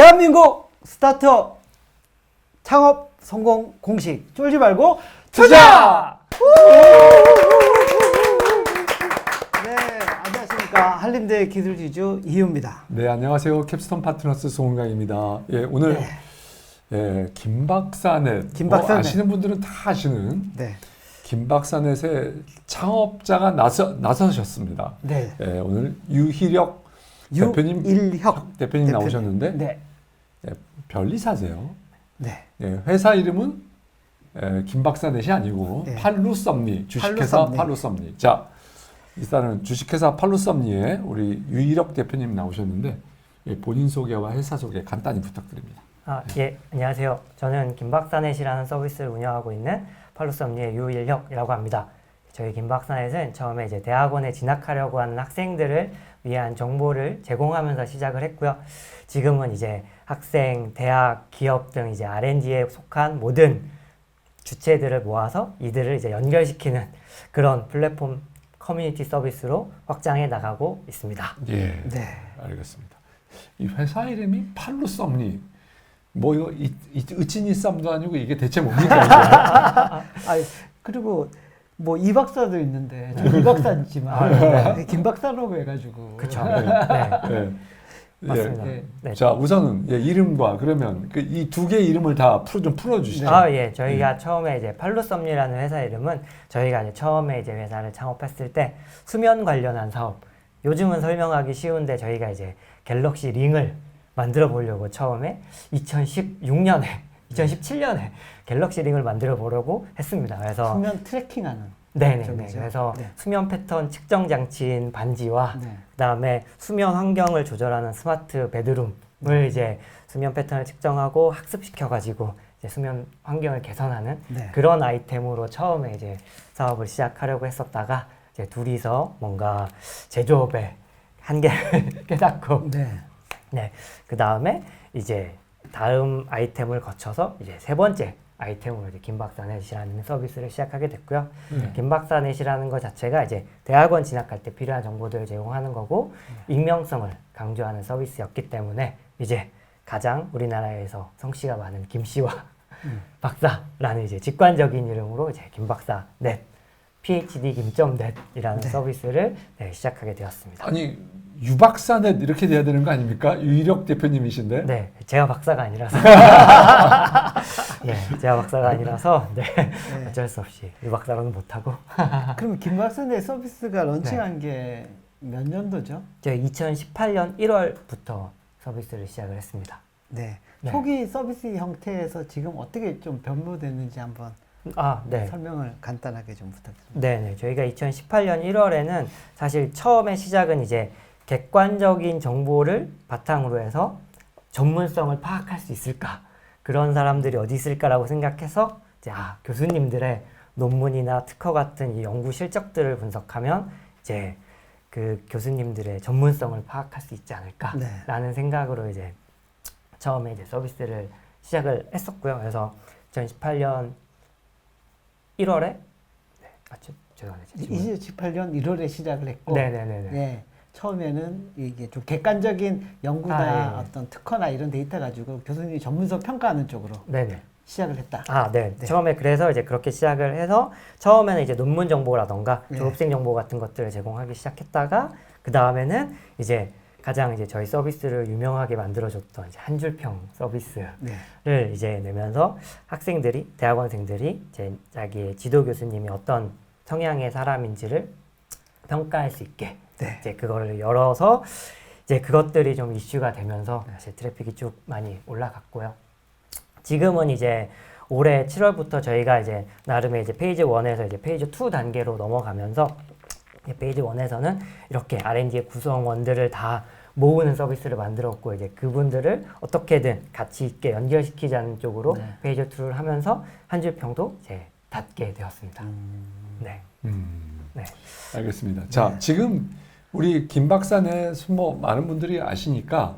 대한민국 스타트업 창업 성공 공식 쫄지 말고 투자! 네, 안녕하십니까. 한림대 기술지주 이유입니다. 네, 안녕하세요. 캡스톤 파트너스 송은강입니다. 예, 오늘 네. 예, 김박사넷, 김박사넷. 아시는 분들은 다 아시는 네. 김박사넷의 창업자가 나서셨습니다. 네. 예, 오늘 유희력 대표님 대표님 나오셨는데 네. 예, 별리사세요. 네. 예, 회사 이름은 김박사넷이 아니고 네. 팔루썸니, 주식회사 팔루썸니. 자, 일단은 주식회사 팔루썸니에 우리 유희력 대표님 나오셨는데 예, 본인 소개와 회사 소개 간단히 부탁드립니다. 예, 안녕하세요. 저는 김박사넷이라는 서비스를 운영하고 있는 팔루썸니의 유일혁이라고 합니다. 저희 김박사넷은 처음에 이제 대학원에 진학하려고 하는 학생들을 위한 정보를 제공하면서 시작을 했고요. 지금은 이제 학생, 대학, 기업 등 이제 R&D에 속한 모든 주체들을 모아서 이들을 이제 연결시키는 그런 플랫폼 커뮤니티 서비스로 확장해 나가고 있습니다. 예, 네. 알겠습니다. 이 회사 이름이 팔루썸니. 뭐 이거 으치니 썸도 아니고 이게 대체 뭡니까? 그리고 뭐 이 박사도 있는데 저 이 박사지만 네. 김 박사라고 해가지고 그렇죠. 네. 네. 예. 맞습니다. 예. 네. 자, 우선은 예, 이름과 그러면 이 두 개의 이름을 다 풀어주시죠. 예. 저희가 처음에 이제 팔루썸니라는 회사 이름은 저희가 이제 처음에 이제 회사를 창업했을 때 수면 관련한 사업. 요즘은 설명하기 쉬운데 저희가 이제 갤럭시 링을 만들어 보려고 처음에 2017년에 갤럭시 링을 만들어 보려고 했습니다. 그래서 수면 트래킹하는 네네. 쪽이죠. 그래서 네. 수면 패턴 측정 장치인 반지와 네. 그다음에 수면 환경을 조절하는 스마트 베드룸을 이제 수면 패턴을 측정하고 학습시켜 가지고 이제 수면 환경을 개선하는 네. 그런 아이템으로 처음에 이제 사업을 시작하려고 했었다가 이제 둘이서 뭔가 제조업의 한계를 깨닫고 네. 그다음에 이제 다음 아이템을 거쳐서 이제 세 번째 아이템으로 이제 김박사넷이라는 서비스를 시작하게 됐고요. 김박사넷이라는 것 자체가 이제 대학원 진학할 때 필요한 정보들을 제공하는 거고 익명성을 강조하는 서비스였기 때문에 이제 가장 우리나라에서 성씨가 많은 김씨와 박사라는 이제 직관적인 이름으로 이제 김박사넷, PhD 김.net이라는 서비스를 시작하게 되었습니다. 아니 유박사넷 이렇게 돼야 되는 거 아닙니까? 유희력 대표님이신데. 네, 제가 박사가 아니라서. 예, 제가 박사가 아니라서 네, 어쩔 수 없이 유 박사로는 못하고. 그럼 김 박사의 서비스가 런칭한 게 몇 년도죠? 제가 2018년 1월부터 서비스를 시작을 했습니다. 네. 네. 초기 서비스 형태에서 지금 어떻게 좀 변모됐는지 한번 네. 설명을 간단하게 좀 부탁드립니다. 네. 저희가 2018년 1월에는 사실 처음에 시작은 이제 객관적인 정보를 바탕으로 해서 전문성을 파악할 수 있을까? 그런 사람들이 어디 있을까라고 생각해서 이제 교수님들의 논문이나 특허 같은 이 연구 실적들을 분석하면 이제 그 교수님들의 전문성을 파악할 수 있지 않을까라는 생각으로 이제 처음에 이제 서비스를 시작을 했었고요. 그래서 2018년 1월에 죄송합니다. 2018년 1월에 시작을 했고 네네네. 네. 처음에는 이게 좀 객관적인 연구나 어떤 특허나 이런 데이터 가지고 교수님이 전문성 평가하는 쪽으로 네네. 시작을 했다. 네. 처음에 그래서 이제 그렇게 시작을 해서 처음에는 이제 논문 정보라던가 졸업생 정보 같은 것들을 제공하기 시작했다가 그 다음에는 이제 가장 이제 저희 서비스를 유명하게 만들어줬던 이제 한 줄평 서비스를 이제 내면서 학생들이 대학원생들이 이제 자기의 지도 교수님이 어떤 성향의 사람인지를 평가할 수 있게 이제 그거를 열어서 이제 그것들이 좀 이슈가 되면서 사실 트래픽이 쭉 많이 올라갔고요. 지금은 이제 올해 7월부터 저희가 이제 나름의 이제 페이지 1에서 이제 페이지 2 단계로 넘어가면서 페이지 1에서는 이렇게 R&D의 구성원들을 다 모으는 서비스를 만들었고 이제 그분들을 어떻게든 가치 있게 연결시키자는 쪽으로 페이지 2를 하면서 한 줄평도 이제 닫게 되었습니다. 네. 알겠습니다. 자, 지금 우리 김 박사네 뭐 많은 분들이 아시니까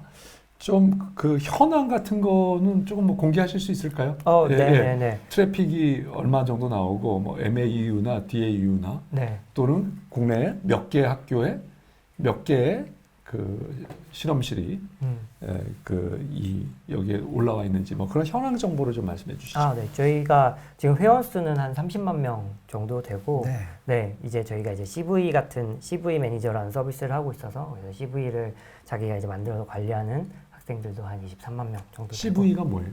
좀 그 현황 같은 거는 조금 뭐 공개하실 수 있을까요? 네네네. 트래픽이 얼마 정도 나오고 뭐 MAU나 DAU나 또는 국내 몇 개 학교에 몇 개의 그 실험실이 여기에 올라와 있는지 뭐 그런 현황 정보를 좀 말씀해 주시죠. 아, 네. 저희가 지금 회원 수는 한 30만 명 정도 되고, 네. 네, 이제 저희가 이제 CV 같은 CV 매니저라는 서비스를 하고 있어서 그래서 CV를 자기가 이제 만들어서 관리하는 학생들도 한 23만 명 정도 되고. CV가 뭐예요?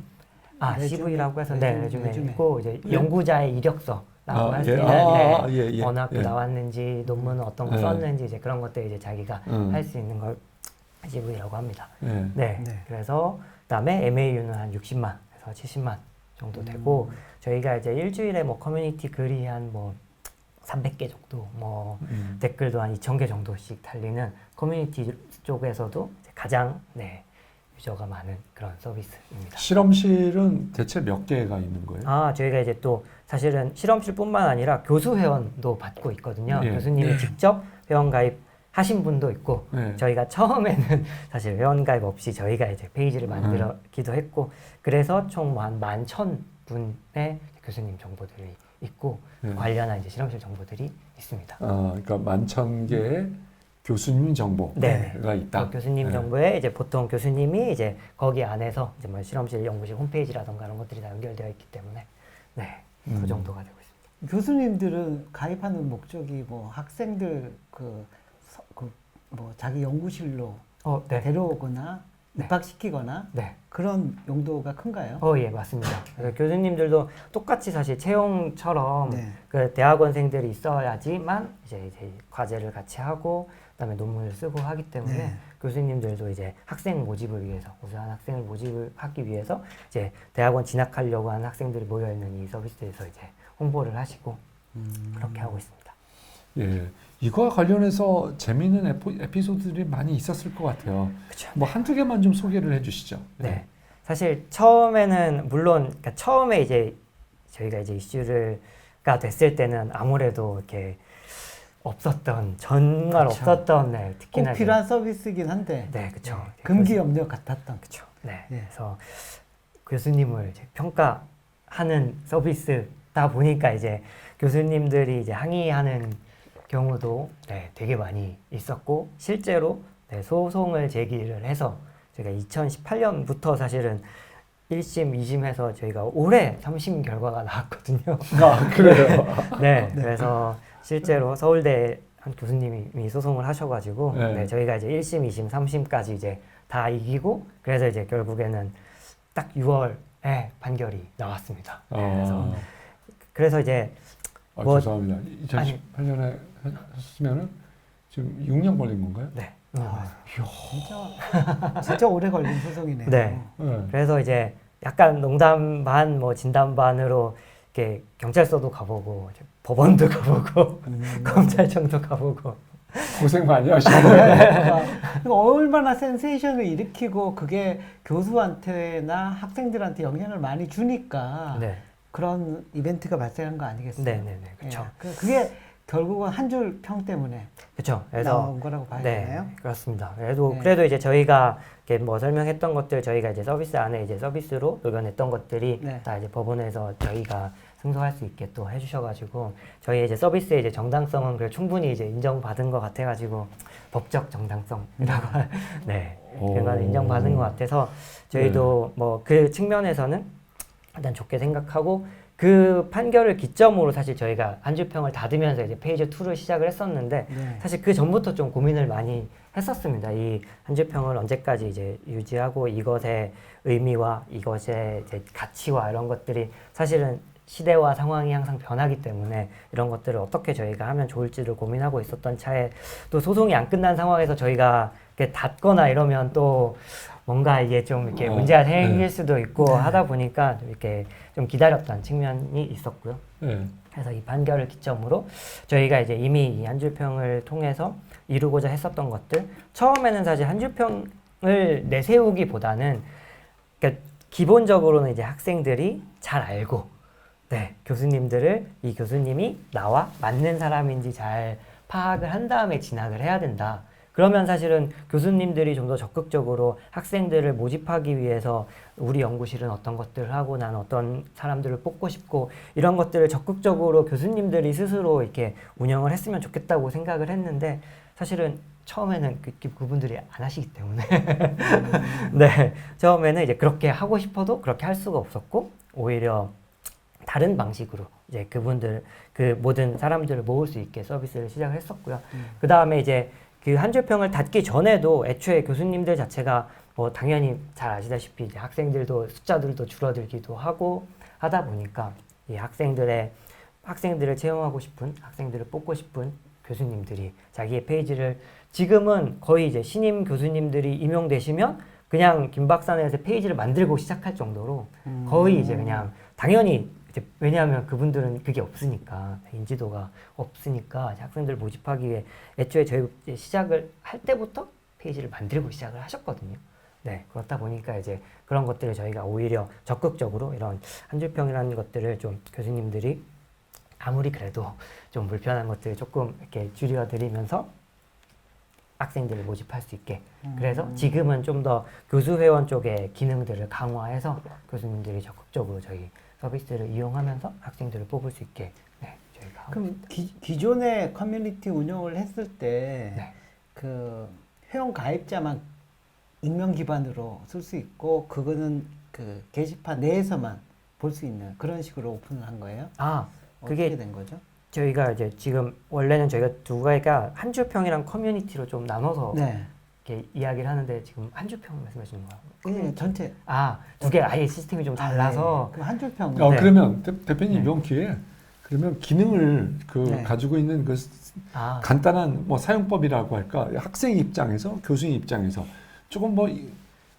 아, 레주메, CV라고 해서 레주메. 레주메 있고 이제 예. 연구자의 이력서라고 할 수 예. 있는 예, 예. 어느 학교 예. 나왔는지 논문은 어떤 거 예. 썼는지 이제 그런 것들 이제 자기가 할 수 있는 걸 CV라고 합니다. 예. 네. 네. 그래서 그다음에 MAU는 한 60만에서 70만 정도 되고 저희가 이제 일주일에 뭐 커뮤니티 글이 한 뭐 300개 정도, 뭐 댓글도 한 2,000개 정도씩 달리는 커뮤니티 쪽에서도 이제 가장 유저가 많은 그런 서비스입니다. 실험실은 대체 몇 개가 있는 거예요? 아, 저희가 이제 또 사실은 실험실뿐만 아니라 교수 회원도 받고 있거든요. 예. 교수님이 직접 회원 가입하신 분도 있고 네. 저희가 처음에는 사실 회원 가입 없이 저희가 이제 페이지를 만들기도 했고 그래서 총 한 11,000분의 교수님 정보들이 있고 네. 관련한 이제 실험실 정보들이 있습니다. 그러니까 11,000개의 교수님 정보가 네. 있다. 그 교수님 네. 정보에 이제 보통 교수님이 이제 거기 안에서 이제 뭐 실험실 연구실 홈페이지라던가 이런 것들이 다 연결되어 있기 때문에 그 정도가 되고 있습니다. 교수님들은 가입하는 목적이 뭐 학생들 뭐 자기 연구실로 네. 데려오거나 네. 입학시키거나 네. 그런 용도가 큰가요? 예, 맞습니다. 그래서 교수님들도 똑같이 사실 채용처럼 네. 그 대학원생들이 있어야지만 이제 과제를 같이 하고 그다음에 논문을 쓰고 하기 때문에 네. 교수님들도 이제 학생 모집을 위해서 우수한 학생을 모집을 하기 위해서 이제 대학원 진학하려고 하는 학생들이 모여 있는 이 서비스에서 이제 홍보를 하시고 그렇게 하고 있습니다. 예, 이거와 관련해서 재미있는 에피소드들이 많이 있었을 것 같아요. 그렇죠. 뭐 한두 개만 좀 소개를 해주시죠. 네. 사실 처음에는 물론 그러니까 처음에 이제 저희가 이제 이슈가 됐을 때는 아무래도 이렇게 없었던 정말 그쵸. 없었던 특히나 꼭 필요한 서비스이긴 한데 그렇죠. 금기 염려 같았던. 그렇죠. 네. 네. 그래서 교수님을 이제 평가하는 서비스다 보니까 이제 교수님들이 이제 항의하는 경우도 되게 많이 있었고 실제로 소송을 제기를 해서 저희가 2018년부터 사실은 1심, 2심해서 저희가 올해 3심 결과가 나왔거든요. 그래요. 네, 그래서 실제로 서울대 한 교수님이 소송을 하셔가지고 네. 저희가 이제 1심, 2심, 3심까지 이제 다 이기고 그래서 이제 결국에는 딱 6월에 판결이 나왔습니다. 그래서 이제 죄송합니다. 2018년에 하셨으면은 지금 6년 걸린 건가요? 네. 진짜 오래 걸린 소송이네요. 네. 그래서 이제 약간 농담 반, 뭐 진담 반으로 이렇게 경찰서도 가보고 이제 법원도 가보고 검찰청도 가보고 고생 많이 하시네요. 얼마나 센세이션을 일으키고 그게 교수한테나 학생들한테 영향을 많이 주니까 그런 이벤트가 발생한 거 아니겠어요? 네, 그렇죠. 그게 결국은 한 줄 평 때문에 그렇죠. 그래서 나온 거라고 봐야 되나요? 그렇습니다. 그래도 이제 저희가 이렇게 뭐 설명했던 것들 저희가 이제 서비스 안에 이제 서비스로 녹여냈던 것들이 다 이제 법원에서 저희가 승소할 수 있게 또 해주셔가지고 저희 이제 서비스의 이제 정당성은 그래 충분히 이제 인정받은 것 같아가지고 법적 정당성이라고 그런 걸 인정받은 것 같아서 저희도 뭐 그 측면에서는 일단 좋게 생각하고 그 판결을 기점으로 사실 저희가 한줄평을 닫으면서 이제 페이지 2를 시작을 했었는데 사실 그 전부터 좀 고민을 많이 했었습니다. 이 한줄평을 언제까지 이제 유지하고 이것의 의미와 이것의 이제 가치와 이런 것들이 사실은 시대와 상황이 항상 변하기 때문에 이런 것들을 어떻게 저희가 하면 좋을지를 고민하고 있었던 차에 또 소송이 안 끝난 상황에서 저희가 이렇게 닫거나 이러면 또 뭔가 이게 좀 이렇게 문제가 생길 수도 있고 하다 보니까 이렇게 좀 기다렸던 측면이 있었고요. 그래서 이 판결을 기점으로 저희가 이제 이미 이 한줄평을 통해서 이루고자 했었던 것들 처음에는 사실 한줄평을 내세우기보다는 그러니까 기본적으로는 이제 학생들이 잘 알고 교수님들을 이 교수님이 나와 맞는 사람인지 잘 파악을 한 다음에 진학을 해야 된다. 그러면 사실은 교수님들이 좀 더 적극적으로 학생들을 모집하기 위해서 우리 연구실은 어떤 것들을 하고 난 어떤 사람들을 뽑고 싶고 이런 것들을 적극적으로 교수님들이 스스로 이렇게 운영을 했으면 좋겠다고 생각을 했는데 사실은 처음에는 그분들이 안 하시기 때문에 네, 처음에는 이제 그렇게 하고 싶어도 그렇게 할 수가 없었고 오히려 다른 방식으로 이제 그분들 그 모든 사람들을 모을 수 있게 서비스를 시작을 했었고요. 그 다음에 이제 그 한 줄평을 닫기 전에도 애초에 교수님들 자체가 뭐 당연히 잘 아시다시피 이제 학생들도 숫자들도 줄어들기도 하고 하다 보니까 이 학생들을 채용하고 싶은 학생들을 뽑고 싶은 교수님들이 자기의 페이지를 지금은 거의 이제 신임 교수님들이 임용되시면 그냥 김박사네에서 페이지를 만들고 시작할 정도로 거의 이제 그냥 당연히 이제 왜냐하면 그분들은 그게 없으니까 인지도가 없으니까 학생들 모집하기 위해 애초에 저희 이제 시작을 할 때부터 페이지를 만들고 시작을 하셨거든요. 네, 그렇다 보니까 이제 그런 것들을 저희가 오히려 적극적으로 이런 한 줄평이라는 것들을 좀 교수님들이 아무리 그래도 좀 불편한 것들을 조금 이렇게 줄여드리면서 학생들을 모집할 수 있게. 그래서 지금은 좀 더 교수회원 쪽의 기능들을 강화해서 교수님들이 적극적으로 저희 서비스를 이용하면서 학생들을 뽑을 수 있게 네, 저희가 하고 그럼 있습니다. 기존의 커뮤니티 운영을 했을 때 네. 그 회원 가입자만 익명 기반으로 쓸 수 있고 그거는 그 게시판 내에서만 볼 수 있는 그런 식으로 오픈을 한 거예요? 아, 어떻게 그게 된 거죠? 저희가 이제 지금 원래는 저희가 두 가지가 한 줄평이랑 커뮤니티로 좀 나눠서 네. 이렇게 이야기를 하는데 지금 한 줄평 말씀하시는 거예요? 네, 전체. 아, 두 개 아예 시스템이 좀 달라서 그럼 한 줄평. 네. 그러면 대표님 네. 이번 기회에 그러면 기능을 네. 가지고 있는 그 아, 간단한 뭐 사용법이라고 할까 학생 입장에서 교수님 입장에서 조금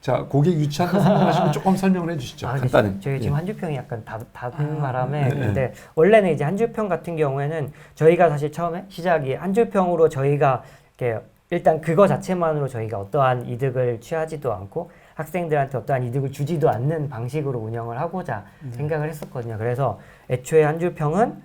자 고객 유치한다 생각하시면 조금 설명을 해주시죠. 간단히. 저희 지금 한 줄평이 약간 닫은 바람에 네. 근데 원래는 이제 한 줄평 같은 경우에는 저희가 사실 처음에 시작이 한 줄평으로 저희가 이렇게 일단 그거 자체만으로 저희가 어떠한 이득을 취하지도 않고 학생들한테 어떠한 이득을 주지도 않는 방식으로 운영을 하고자 생각을 했었거든요. 그래서 애초에 한 줄평은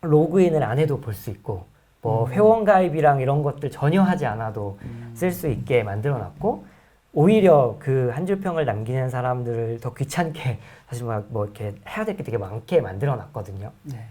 로그인을 안 해도 볼 수 있고 뭐 회원 가입이랑 이런 것들 전혀 하지 않아도 쓸 수 있게 만들어 놨고 오히려 그 한 줄평을 남기는 사람들을 더 귀찮게 사실 뭐 이렇게 해야 될 게 되게 많게 만들어 놨거든요. 네.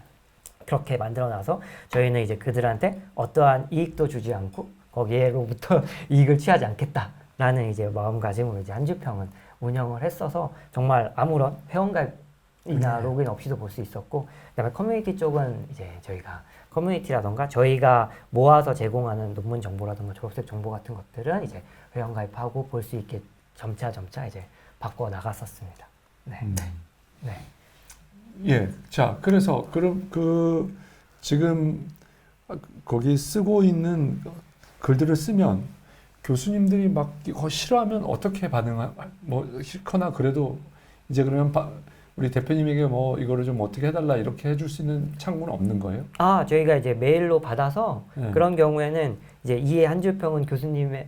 그렇게 만들어 놔서 저희는 이제 그들한테 어떠한 이익도 주지 않고 거기에로부터 이익을 취하지 않겠다라는 이제 마음가짐으로 이제 한 줄평은 운영을 했어서 정말 아무런 회원가입이나 로그인 없이도 볼 수 있었고 그다음에 커뮤니티 쪽은 이제 저희가 커뮤니티라던가 저희가 모아서 제공하는 논문 정보라던가 졸업생 정보 같은 것들은 이제 회원가입하고 볼 수 있게 점차 이제 바꿔 나갔었습니다. 네. 네. 예. 자, 그래서 그럼 지금 거기 쓰고 있는 글들을 쓰면 교수님들이 막 이거 싫어하면 어떻게 뭐 싫거나 그래도 이제 그러면 우리 대표님에게 뭐 이거를 좀 어떻게 해달라 이렇게 해줄 수 있는 창구는 없는 거예요? 아, 저희가 이제 메일로 받아서 네. 그런 경우에는 이제 이해 한 줄평은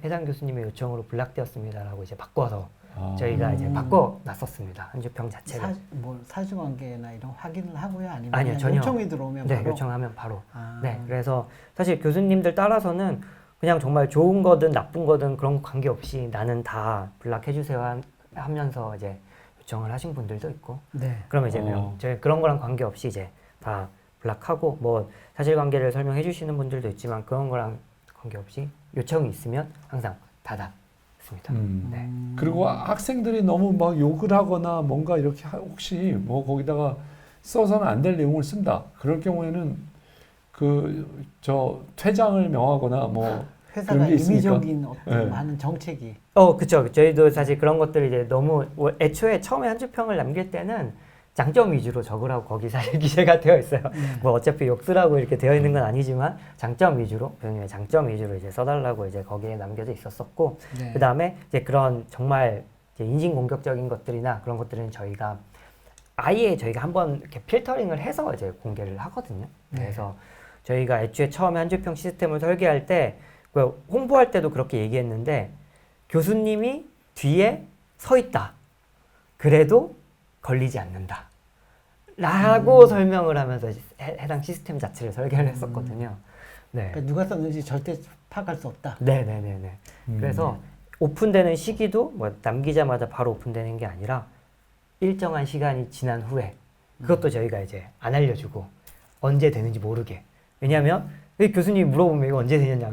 해당 교수님의 요청으로 블락되었습니다라고 이제 바꿔서 저희가 이제 바꿔 놨었습니다. 한 줄평 자체를. 사주관계나 이런 확인을 하고요? 아니면 아니요, 그냥 전혀. 요청이 들어오면 네, 바로? 요청하면 바로. 아. 네, 그래서 사실 교수님들 따라서는 그냥 정말 좋은 거든 나쁜 거든 그런 거 관계없이 나는 다 블락해주세요 하면서 이제 요청을 하신 분들도 있고. 네. 그러면 이제 저희 그런 거랑 관계없이 이제 다 블락하고 뭐 사실관계를 설명해 주시는 분들도 있지만 그런 거랑 관계없이 요청이 있으면 항상 닫았습니다. 네. 그리고 학생들이 너무 막 욕을 하거나 뭔가 이렇게 혹시 뭐 거기다가 써서는 안 될 내용을 쓴다. 그럴 경우에는 퇴장을 명하거나 뭐 회사가 그런 게 있습니까? 임의적인 어떤 네. 많은 정책이. 그쵸. 저희도 사실 그런 것들을 이제 너무 애초에 처음에 한 줄평을 남길 때는 장점 위주로 적으라고 거기 사실 기재가 되어 있어요. 뭐 어차피 욕 쓰라고 이렇게 되어 있는 건 아니지만 장점 위주로 교수님의 장점 위주로 이제 써달라고 이제 거기에 남겨져 있었었고 네. 그 다음에 이제 그런 정말 이제 인신 공격적인 것들이나 그런 것들은 저희가 아예 저희가 한번 이렇게 필터링을 해서 이제 공개를 하거든요. 그래서 저희가 애초에 처음에 한 줄평 시스템을 설계할 때 홍보할 때도 그렇게 얘기했는데 교수님이 뒤에 서 있다. 그래도 걸리지 않는다. 라고 설명을 하면서 해당 시스템 자체를 설계를 했었거든요. 네. 그러니까 누가 썼는지 절대 파악할 수 없다. 네네네네. 그래서 오픈되는 시기도 뭐 남기자마자 바로 오픈되는 게 아니라 일정한 시간이 지난 후에 그것도 저희가 이제 안 알려주고 언제 되는지 모르게. 왜냐하면 교수님이 물어보면 이거 언제 되느냐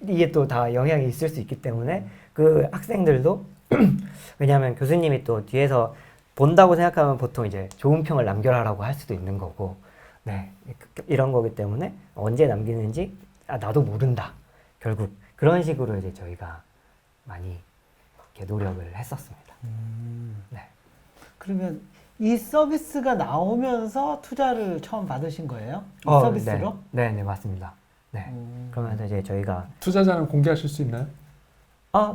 이게 또 다 영향이 있을 수 있기 때문에 그 학생들도 왜냐하면 교수님이 또 뒤에서 본다고 생각하면 보통 이제 좋은 평을 남겨라라고 할 수도 있는 거고, 네, 이런 거기 때문에 언제 남기는지 나도 모른다. 결국 그런 식으로 이제 저희가 많이 이렇게 노력을 했었습니다. 네. 그러면 이 서비스가 나오면서 투자를 처음 받으신 거예요? 이 서비스로? 네, 맞습니다. 네. 그러면서 이제 저희가 투자자는 공개하실 수 있나요?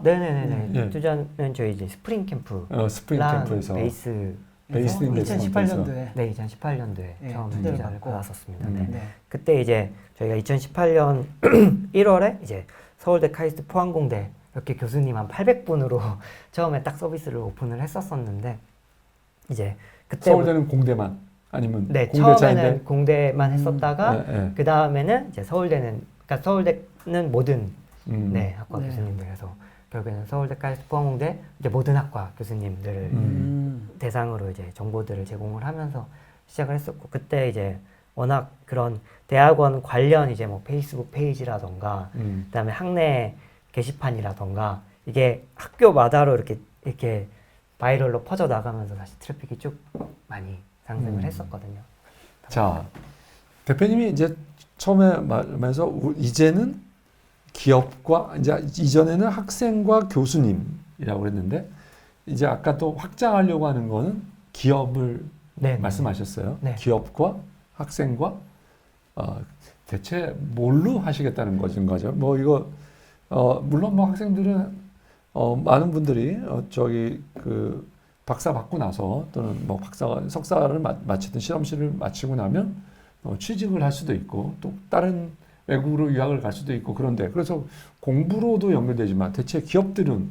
네네네. 예. 투자는 저희 이제 스프링 캠프, 스프링 캠프에서 베이스 인베스트먼트에서 2018년도에 네, 2018년도에 예, 처음 투자를 투자를 받고. 받았었습니다. 네. 네. 그때 이제 저희가 2018년 1월에 이제 서울대 카이스트 포항공대 이렇게 교수님 한 800분으로 처음에 딱 서비스를 오픈을 했었었는데 이제 그때 서울대는 공대만 아니면 네, 공대 처음에는 차인데? 공대만 했었다가 네. 그 다음에는 이제 그러니까 서울대는 모든 네, 학과 네. 교수님들에서 결국에는 서울대 카이스트 포항공대 이제 모든 학과 교수님들을 대상으로 이제 정보들을 제공을 하면서 시작을 했었고, 그때 이제 워낙 그런 대학원 관련 이제 뭐 페이스북 페이지라던가 그다음에 학내 게시판이라던가 이게 학교마다로 이렇게 바이럴로 퍼져 나가면서 다시 트래픽이 쭉 많이 상승을 했었거든요. 자, 대표님이 이제 처음에 말하면서 이제는 기업과 이제 이전에는 학생과 교수님이라고 그랬는데 이제 아까 또 확장하려고 하는 거는 기업을 네, 말씀하셨어요. 네. 기업과 학생과 대체 뭘로 하시겠다는 거죠? 뭐 이거 물론 뭐 학생들은 많은 분들이 저기 그 박사 받고 나서 또는 뭐 석사를 마치든 실험실을 마치고 나면 취직을 할 수도 있고 또 다른 외국으로 유학을 갈 수도 있고 그런데 그래서 공부로도 연결되지만 대체 기업들은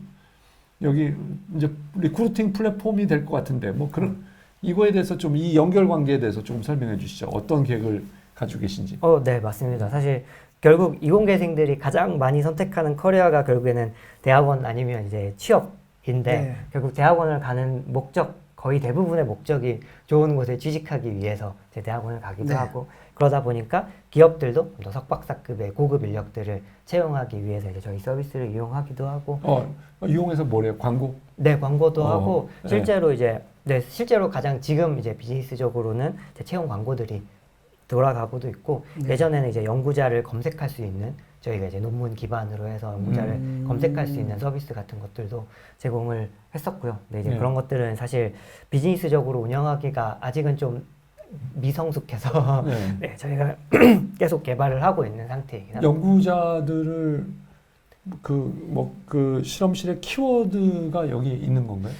여기 이제 리크루팅 플랫폼이 될 것 같은데 뭐 그런 이거에 대해서 좀 이 연결 관계에 대해서 조금 설명해 주시죠. 어떤 계획을 가지고 계신지. 네, 맞습니다. 사실 결국 이공계생들이 가장 많이 선택하는 커리어가 결국에는 대학원 아니면 이제 취업인데 네. 결국 대학원을 가는 거의 대부분의 목적이 좋은 곳에 취직하기 위해서 이제 대학원을 가기도 네. 하고 그러다 보니까 기업들도 더 석박사급의 고급 인력들을 채용하기 위해서 이제 저희 서비스를 이용하기도 하고 이용해서 뭐래요? 광고? 네, 광고도 하고 네. 실제로 이제 실제로 가장 지금 이제 비즈니스적으로는 이제 채용 광고들이 돌아가고도 있고 네. 예전에는 이제 연구자를 검색할 수 있는 저희가 이제 논문 기반으로 해서 연구자를 검색할 수 있는 서비스 같은 것들도 제공을 했었고요. 근데 이제 네. 그런 것들은 사실 비즈니스적으로 운영하기가 아직은 좀 미성숙해서 네. 네, 저희가 계속 개발을 하고 있는 상태이긴 합니다. 연구자들을 그 실험실의 키워드가 여기 있는 건가요?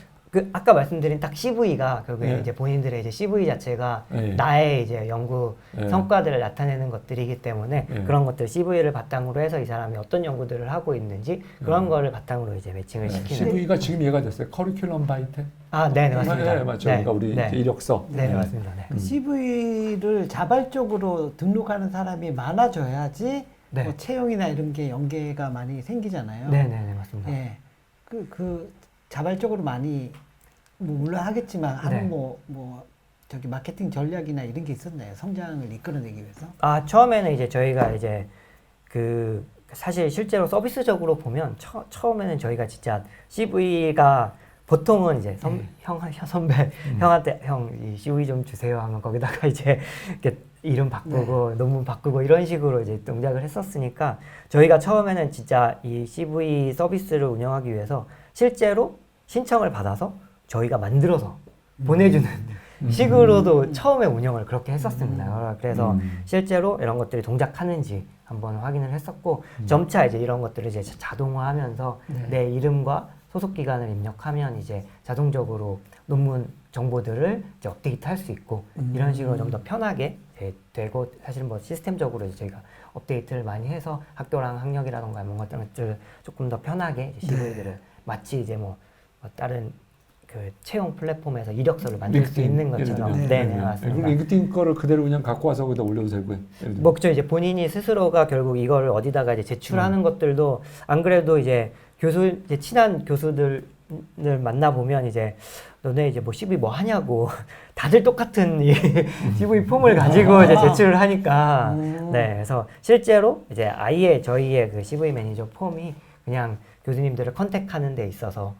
아까 말씀드린 딱 CV가 결국에 네. 이제 본인들의 이제 CV 자체가 네. 나의 이제 연구 네. 성과들을 나타내는 것들이기 때문에 네. 그런 것들 CV를 바탕으로 해서 이 사람이 어떤 연구들을 하고 있는지 그런 거를 바탕으로 이제 매칭을 시키는. CV가 지금 얘가 됐어요. 커리큘럼 바이템. 네, 맞습니다. 네, 맞죠. 그러니까 우리 이력서. 네, 맞습니다. 네. CV를 자발적으로 등록하는 사람이 많아져야지 네. 뭐 채용이나 이런 게 연계가 많이 생기잖아요. 네, 맞습니다. 예. 그 자발적으로 많이 뭐 물론 하겠지만 네. 하는 뭐 저기 마케팅 전략이나 이런 게 있었나요? 성장을 이끌어내기 위해서? 처음에는 이제 저희가 이제 사실 실제로 서비스적으로 보면 처음에는 저희가 진짜 CV가 보통은 이제 선배 형한테 형 이 CV 좀 주세요 하면 거기다가 이제 이렇게 이름 바꾸고 논문 바꾸고 이런 식으로 이제 동작을 했었으니까 저희가 처음에는 진짜 이 CV 서비스를 운영하기 위해서 실제로 신청을 받아서 저희가 만들어서 보내주는 식으로도 처음에 운영을 그렇게 했었습니다. 그래서 실제로 이런 것들이 동작하는지 한번 확인을 했었고 점차 이제 이런 것들을 이제 자동화하면서 내 이름과 소속 기관을 입력하면 이제 자동적으로 논문 정보들을 이제 업데이트할 수 있고 이런 식으로 좀 더 편하게 되고 사실 뭐 시스템적으로 이제 저희가 업데이트를 많이 해서 학교랑 학력이라던가 이런 것들을 조금 더 편하게 이제 CV들을 마치 이제 뭐 다른 그 채용 플랫폼에서 이력서를 만들 수 있는 것처럼 네, 맞습니다. 링크드인 거를 그대로 그냥 갖고 와서 거기다 올려도 되고요. 뭐 그죠. 이제 본인이 스스로가 결국 이거를 어디다가 이제 제출하는 것들도 안 그래도 이제 이제 친한 교수들을 만나 보면 이제 너네 이제 뭐 CV 뭐 하냐고 다들 똑같은 이 CV 폼을 가지고 이제 제출을 하니까 네, 그래서 실제로 이제 아예 저희의 그 CV 매니저 폼이 그냥 교수님들을 컨택하는 데 있어서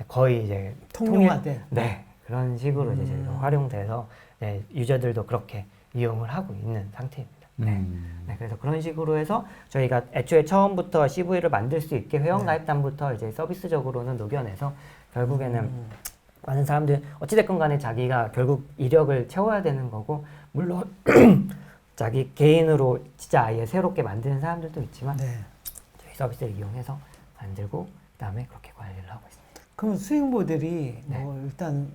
거의 이제 통용화돼. 네, 그런 식으로 이제 저희가 활용돼서 네, 유저들도 그렇게 이용을 하고 있는 상태입니다. 네. 네, 그래서 그런 식으로 해서 저희가 애초에 처음부터 CV를 만들 수 있게 회원가입단부터 이제 서비스적으로는 녹여내서 결국에는 많은 사람들 어찌됐건 간에 자기가 결국 이력을 채워야 되는 거고 물론 자기 개인으로 진짜 아예 새롭게 만드는 사람들도 있지만 네. 저희 서비스를 이용해서 만들고 그다음에 그렇게 관리를 하고 있습니다. 그럼 수익 모델이 네. 뭐 일단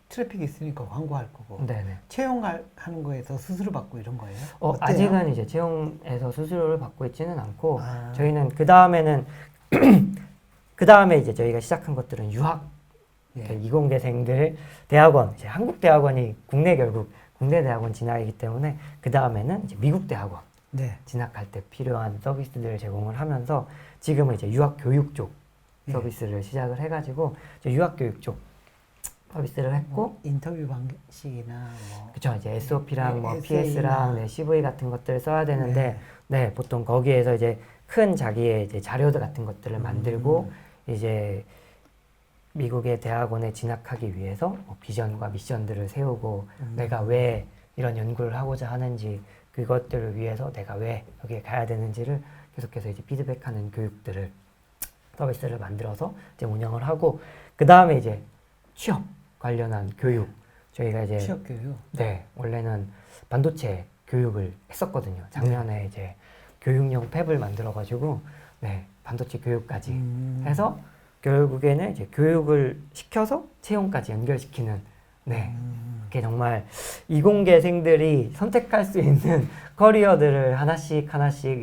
트래픽이 있으니까 광고할 거고 네네. 채용하는 거에서 수수료 받고 이런 거예요? 어때요? 아직은 이제 채용에서 수수료를 받고 있지는 않고 아. 저희는 그 다음에는 그 다음에 이제 저희가 시작한 것들은 유학 예. 이공계생들 대학원 이제 한국 대학원이 결국 국내 대학원 진학이기 때문에 그 다음에는 이제 미국 대학원 네. 진학할 때 필요한 서비스들을 제공을 하면서 지금은 이제 유학 교육 쪽 예. 서비스를 시작을 해가지고 이제 유학 교육 쪽 서비스를 했고 인터뷰 방식이나 뭐 그쵸 이제 SOP랑 뭐 SA나. PS랑 네, CV 같은 것들을 써야 되는데 네 보통 거기에서 이제 큰 자기의 이제 자료들 같은 것들을 만들고 이제 미국의 대학원에 진학하기 위해서 뭐 비전과 미션들을 세우고 내가 왜 이런 연구를 하고자 하는지 그것들을 위해서 내가 왜 여기에 가야 되는지를 계속해서 이제 피드백하는 교육들을 서비스를 만들어서 이제 운영을 하고 그 다음에 이제 취업 관련한 교육 저희가 이제 취업 교육. 네 원래는 반도체 교육을 했었거든요. 작년에 이제 교육용 팹을 만들어가지고 네 반도체 교육까지 해서 결국에는 이제 교육을 시켜서 채용까지 연결시키는 네 그게 정말 이공계생들이 선택할 수 있는 커리어들을 하나씩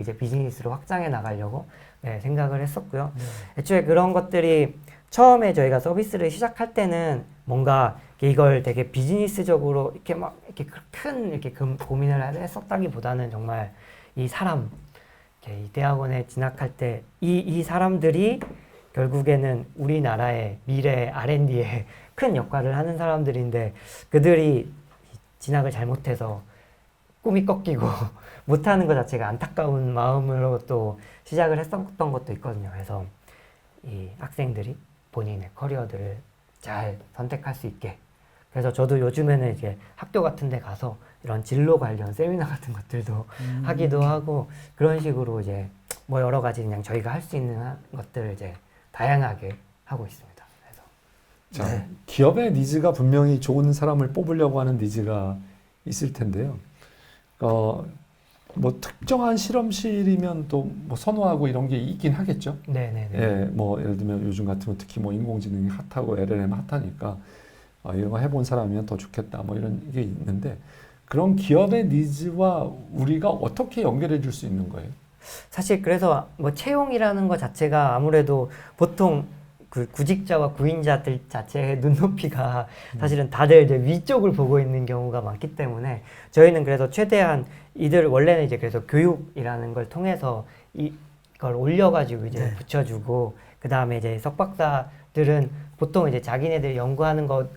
이제 비즈니스로 확장해 나가려고 네, 생각을 했었고요. 애초에 그런 것들이 처음에 저희가 서비스를 시작할 때는 뭔가 이걸 되게 비즈니스적으로 이렇게 막 이렇게 큰 이렇게 고민을 했었다기보다는 정말 이 사람 이렇게 이 대학원에 진학할 때 이 사람들이 결국에는 우리나라의 미래 R&D에 큰 역할을 하는 사람들인데 그들이 진학을 잘못해서 꿈이 꺾이고 못하는 것 자체가 안타까운 마음으로 또 시작을 했었던 것도 있거든요. 그래서 이 학생들이 본인의 커리어들을 잘 선택할 수 있게 그래서 저도 요즘에는 이제 학교 같은 데 가서 이런 진로 관련 세미나 같은 것들도 하기도 하고 그런 식으로 이제 뭐 여러 가지 그냥 저희가 할 수 있는 것들을 이제 다양하게 하고 있습니다. 그래서 자, 네. 기업의 니즈가 분명히 좋은 사람을 뽑으려고 하는 니즈가 있을 텐데요. 뭐 특정한 실험실이면 또 뭐 선호하고 이런 게 있긴 하겠죠. 네네네. 예, 뭐 예를 들면 요즘 같으면 특히 뭐 인공지능이 핫하고 LLM 핫하니까 이런 거 해본 사람이면 더 좋겠다 뭐 이런 게 있는데 그런 기업의 니즈와 우리가 어떻게 연결해 줄 수 있는 거예요? 사실 그래서 뭐 채용이라는 것 자체가 아무래도 보통 그 구직자와 구인자들 자체의 눈높이가 사실은 다들 이제 위쪽을 보고 있는 경우가 많기 때문에 저희는 그래서 최대한 이들 원래는 이제 그래서 교육이라는 걸 통해서 이걸 올려가지고 이제 붙여주고 그 다음에 이제 석박사들은 보통 이제 자기네들 연구하는 것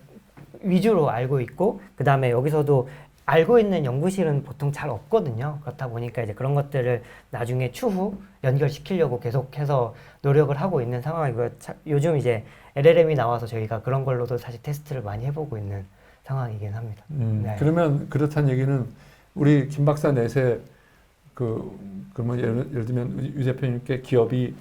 위주로 알고 있고 그 다음에 여기서도 알고 있는 연구실은 보통 잘 없거든요. 그렇다 보니까 이제 그런 것들을 나중에 추후 연결시키려고 계속해서 노력을 하고 있는 상황이고요. 요즘 이제 LLM이 나와서 저희가 그런 걸로도 사실 테스트를 많이 해보고 있는 상황이긴 합니다. 네. 그러면 그렇다는 얘기는 우리 김 박사 넷에 그러면 예를 들면 유 대표님께 기업이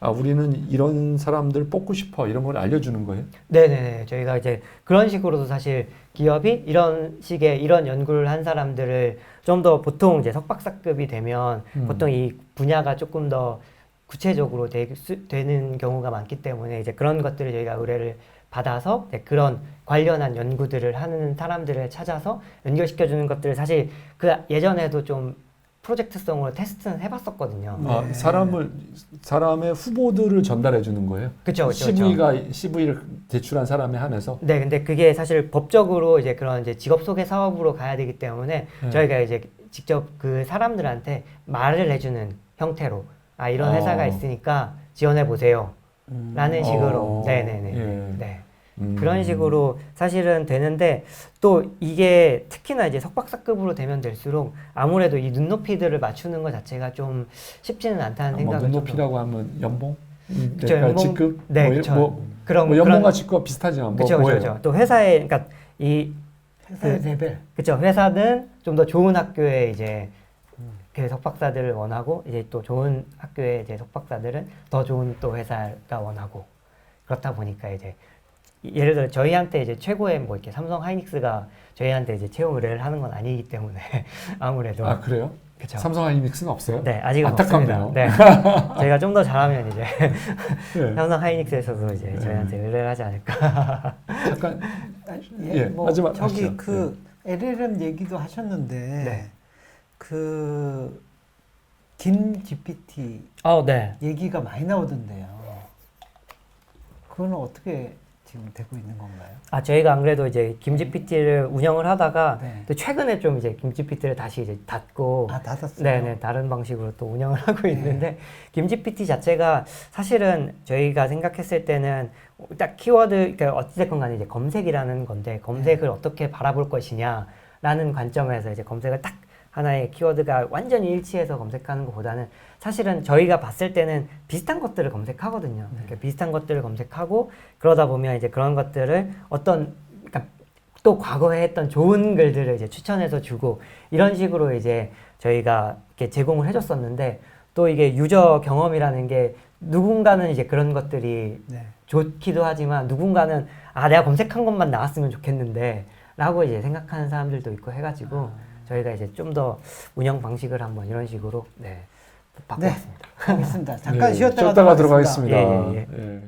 우리는 이런 사람들 뽑고 싶어 이런 걸 알려주는 거예요? 네네네. 저희가 이제 그런 식으로도 사실 기업이 이런 식의 이런 연구를 한 사람들을 좀 더 보통 이제 석박사급이 되면 보통 이 분야가 조금 더 구체적으로 되는 경우가 많기 때문에 이제 그런 것들을 저희가 의뢰를 받아서 그런 관련한 연구들을 하는 사람들을 찾아서 연결시켜주는 것들을 사실 그 예전에도 좀 프로젝트성으로 테스트는 해봤었거든요. 사람의 후보들을 전달해 주는 거예요? 그렇죠. CV를 제출한 사람에 한해서? 네, 근데 그게 사실 법적으로 이제 그런 이제 직업 소개 사업으로 가야 되기 때문에 저희가 이제 직접 그 사람들한테 말을 해주는 형태로 이런 회사가 있으니까 지원해 보세요. 라는 식으로. 네네네. 예. 네. 그런 식으로 사실은 되는데 또 이게 특히나 이제 석박사급으로 되면 될수록 아무래도 이 눈높이들을 맞추는 것 자체가 좀 쉽지는 않다는 뭐 생각을 눈높이라고 하면 연봉? 그쵸, 그러니까 연봉? 직급? 네, 뭐, 그쵸. 뭐, 그런 뭐 연봉과 직급과 비슷하지만 그쵸, 뭐예요? 그쵸. 또 회사에 그러니까 이 회사의 레벨. 그쵸, 회사는 좀 더 좋은 학교에 이제 그 석박사들을 원하고 이제 또 좋은 학교에 이제 석박사들은 더 좋은 또 회사가 원하고 그렇다 보니까 이제 예를 들어 저희한테 이제 최고의 뭐 이렇게 삼성 하이닉스가 저희한테 이제 채용 의뢰를 하는 건 아니기 때문에 아무래도 아 그래요? 그쵸. 삼성 하이닉스는 없어요? 네, 아직은 안타깝네요. 없습니다. 네. 저희가 좀 더 잘하면 이제 네. 삼성 하이닉스에서도 이제 저희한테 의뢰를 하지 않을까. 잠깐 예, 뭐 마지막 저기 하시죠. 그 LLM 얘기도 하셨는데 네. 그 김 GPT 네. 얘기가 많이 나오던데요. 그거는 어떻게 지금 되고 있는 건가요? 저희가 안 그래도 이제 김GPT를 운영을 하다가 네. 또 최근에 좀 이제 김GPT를 다시 이제 닫고 닫았어요. 네네 다른 방식으로 또 운영을 하고 있는데 김GPT 자체가 사실은 저희가 생각했을 때는 딱 키워드 그러니까 어찌됐건 간에 이제 검색이라는 건데 검색을 어떻게 바라볼 것이냐라는 관점에서 이제 검색을 딱 하나의 키워드가 완전히 일치해서 검색하는 것보다는 사실은 저희가 봤을 때는 비슷한 것들을 검색하거든요. 그러니까 비슷한 것들을 검색하고 그러다 보면 이제 그런 것들을 어떤 그러니까 또 과거에 했던 좋은 글들을 이제 추천해서 주고 이런 식으로 이제 저희가 이렇게 제공을 해줬었는데 또 이게 유저 경험이라는 게 누군가는 이제 그런 것들이 네. 좋기도 하지만 누군가는 내가 검색한 것만 나왔으면 좋겠는데 라고 이제 생각하는 사람들도 있고 해가지고 저희가 이제 좀 더 운영 방식을 한번 이런 식으로 바꿔봤습니다. 알겠습니다. 잠깐 예, 쉬었다가 쉬었다가 들어가겠습니다. 예, 예, 예. 예.